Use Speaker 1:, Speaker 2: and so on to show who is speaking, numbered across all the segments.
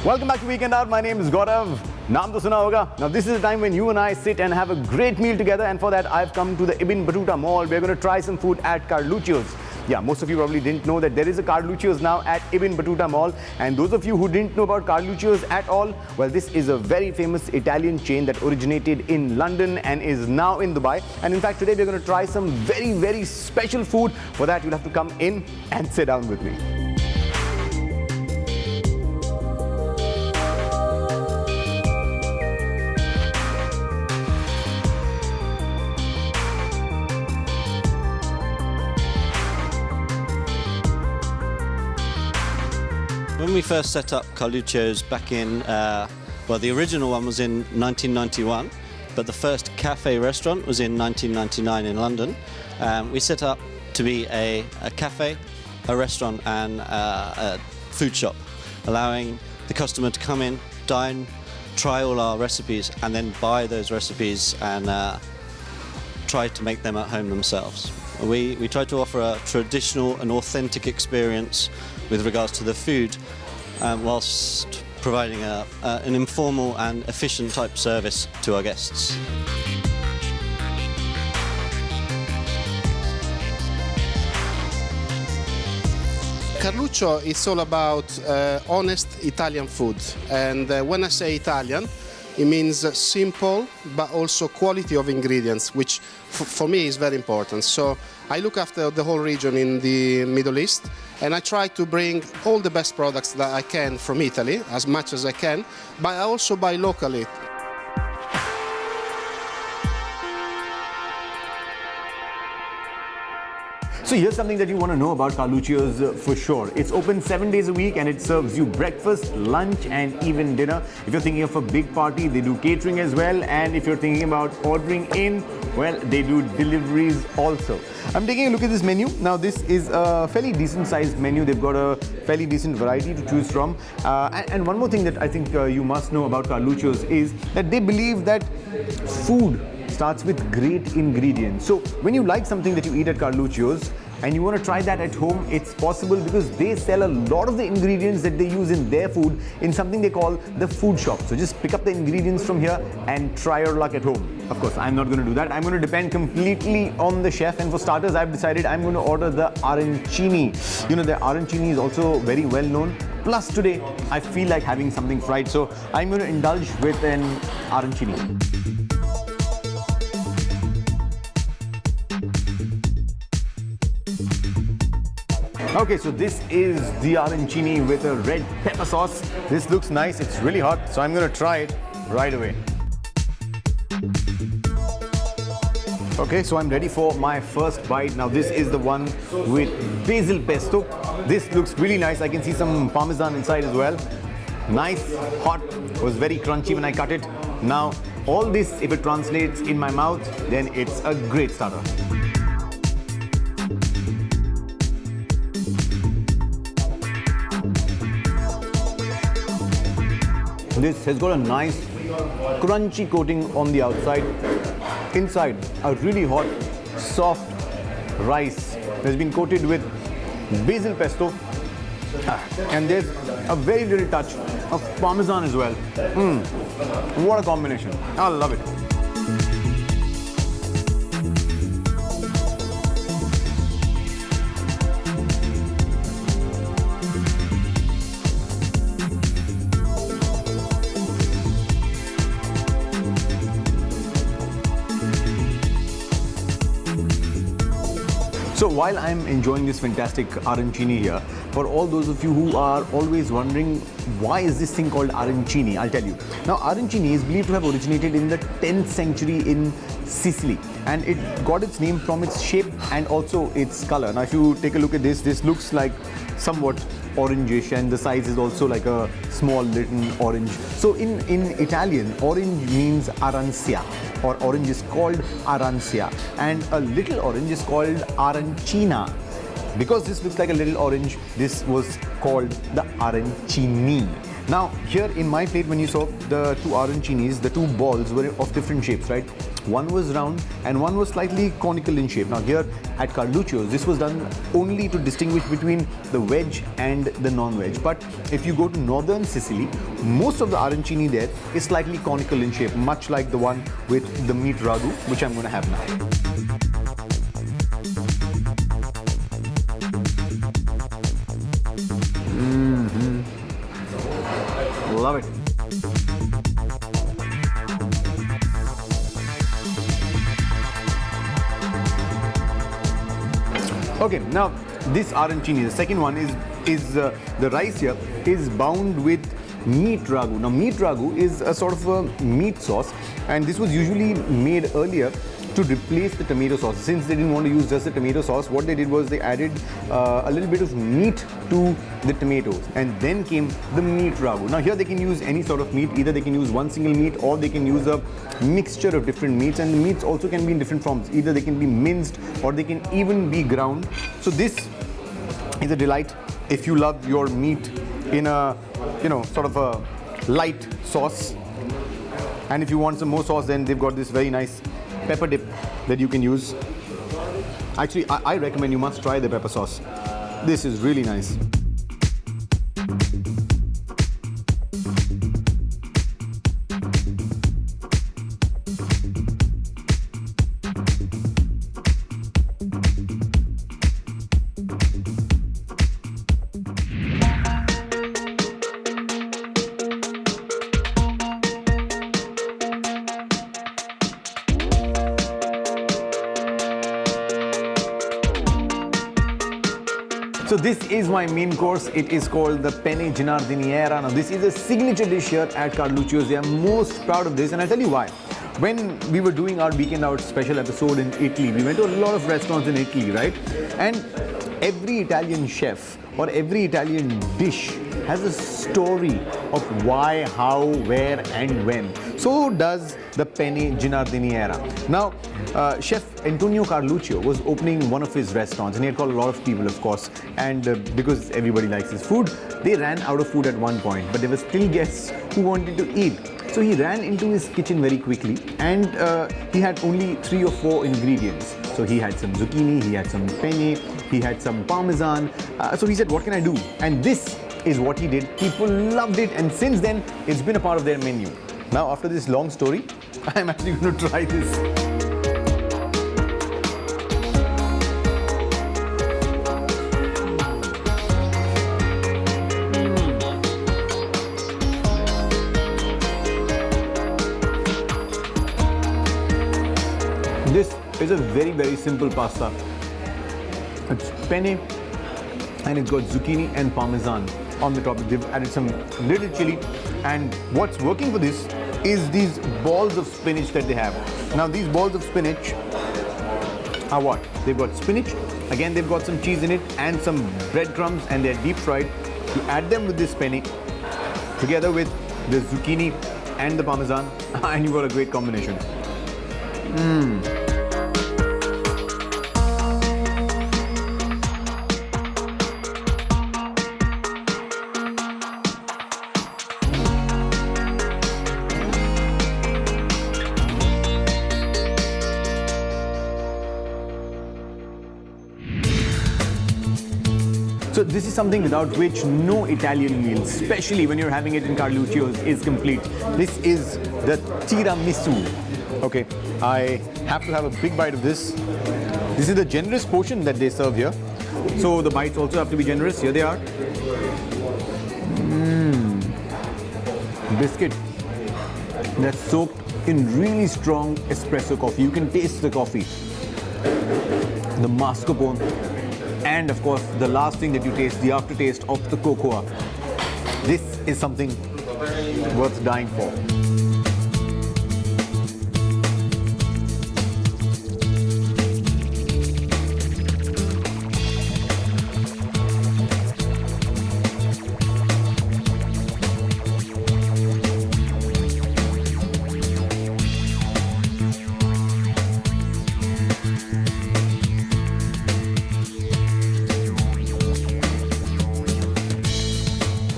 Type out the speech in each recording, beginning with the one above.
Speaker 1: Welcome back to Weekend Out. My name is Gaurav. Naam to suna hoga. Now this is the time when you and I sit and have a great meal together, and for that I've come to the Ibn Battuta Mall. We're going to try some food at Carluccio's. Yeah, most of you probably didn't know that there is a Carluccio's now at Ibn Battuta Mall, and those of you who didn't know about Carluccio's at all, well, this is a very famous Italian chain that originated in London and is now in Dubai. And in fact, today we're going to try some very, very special food. For that, you'll have to come in and sit down with me.
Speaker 2: When we first set up Carluccio's back in, well, the original one was in 1991, but the first cafe restaurant was in 1999 in London. We set up to be a cafe, a restaurant and a food shop, allowing the customer to come in, dine, try all our recipes and then buy those recipes and try to make them at home themselves. We try to offer a traditional and authentic experience with regards to the food, whilst providing an informal and efficient type service to our guests.
Speaker 3: Carluccio is all about honest Italian food, and when I say Italian, it means simple but also quality of ingredients, which for me is very important. So I look after the whole region in the Middle East, and I try to bring all the best products that I can from Italy, as much as I can, but I also buy locally.
Speaker 1: So here's something that you want to know about Carluccio's for sure. It's open 7 days a week and it serves you breakfast, lunch and even dinner. If you're thinking of a big party, they do catering as well. And if you're thinking about ordering in, well, they do deliveries also. I'm taking a look at this menu. Now this is a fairly decent sized menu. They've got a fairly decent variety to choose from. And one more thing that I think you must know about Carluccio's is that they believe that food starts with great ingredients. So when you like something that you eat at Carluccio's and you want to try that at home, it's possible because they sell a lot of the ingredients that they use in their food in something they call the food shop. So just pick up the ingredients from here and try your luck at home. Of course, I'm not going to do that. I'm going to depend completely on the chef, and for starters, I've decided I'm going to order the arancini. You know, the arancini is also very well known. Plus today, I feel like having something fried, so I'm going to indulge with an arancini. Okay, so this is the arancini with a red pepper sauce. This looks nice. It's really hot, so I'm going to try it right away. Okay, so I'm ready for my first bite. Now this is the one with basil pesto. This looks really nice. I can see some parmesan inside as well. Nice, hot. It was very crunchy when I cut it. Now all this, if it translates in my mouth, then it's a great starter. This has got a nice crunchy coating on the outside. Inside, a really hot, soft rice has been coated with basil pesto, and there's a very little touch of parmesan as well. What a combination. I love it. So while I'm enjoying this fantastic arancini here, for all those of you who are always wondering why is this thing called arancini, I'll tell you. Now arancini is believed to have originated in the 10th century in Sicily, and it got its name from its shape and also its color. Now if you take a look at this looks like somewhat orangish, and the size is also like a small little orange. So in Italian, orange means arancia, or orange is called arancia, and a little orange is called arancina. Because this looks like a little orange, this was called the arancini. Now, here in my plate, when you saw the two arancinis, the two balls were of different shapes, right? One was round and one was slightly conical in shape. Now, here at Carluccio's, this was done only to distinguish between the veg and the non-veg. But if you go to northern Sicily, most of the arancini there is slightly conical in shape, much like the one with the meat ragu, which I'm going to have now. Love it. Okay, now this arancini, the second one is the rice here is bound with meat ragu. Now meat ragu is a sort of a meat sauce, and this was usually made earlier to replace the tomato sauce. Since they didn't want to use just the tomato sauce, what they did was they added a little bit of meat to the tomatoes, and then came the meat ragu. Now here they can use any sort of meat. Either they can use one single meat, or they can use a mixture of different meats, and the meats also can be in different forms. Either they can be minced or they can even be ground. So this is a delight if you love your meat in a, you know, sort of a light sauce. And if you want some more sauce, then they've got this very nice pepper dip that you can use. Actually, I recommend you must try the pepper sauce. This is really nice. So this is my main course. It is called the Penne Giardiniera. Now this is a signature dish here at Carluccio's. They are most proud of this, and I'll tell you why. When we were doing our Weekend Out special episode in Italy, we went to a lot of restaurants in Italy, right? And every Italian chef or every Italian dish has a story of why, how, where and when. So does the Penne Giardiniera. Now, Chef Antonio Carluccio was opening one of his restaurants, and he had called a lot of people, of course. And because everybody likes his food, they ran out of food at one point, but there were still guests who wanted to eat. So he ran into his kitchen very quickly, and he had only 3 or 4 ingredients. So he had some zucchini, he had some penne, he had some parmesan. So he said, what can I do? And this is what he did. People loved it, and since then, it's been a part of their menu. Now, after this long story, I'm actually going to try this. This is a very, very simple pasta. It's penne and it's got zucchini and parmesan on the top. They've added some little chili, and what's working for this is these balls of spinach that they have. Now these balls of spinach are what? They've got spinach, again they've got some cheese in it and some breadcrumbs, and they're deep fried. You add them with this penne together with the zucchini and the parmesan and you've got a great combination. So this is something without which no Italian meal, especially when you're having it in Carluccio's, is complete. This is the tiramisu. Okay, I have to have a big bite of this. This is the generous portion that they serve here. So the bites also have to be generous. Here they are. Biscuit that's soaked in really strong espresso coffee. You can taste the coffee, the mascarpone, and of course the last thing that you taste, the aftertaste of the cocoa. This is something worth dying for.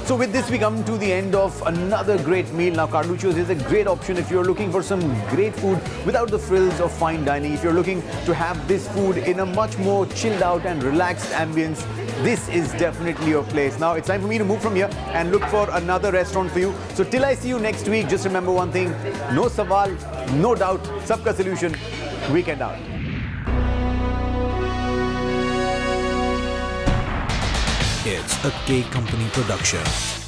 Speaker 1: So with this this, we come to the end of another great meal. Now, Carluccio's is a great option if you're looking for some great food without the frills of fine dining. If you're looking to have this food in a much more chilled out and relaxed ambience, this is definitely your place. Now, it's time for me to move from here and look for another restaurant for you. So till I see you next week, just remember one thing: no sawal, no doubt, sabka solution, weekend out.
Speaker 4: It's a K Company production.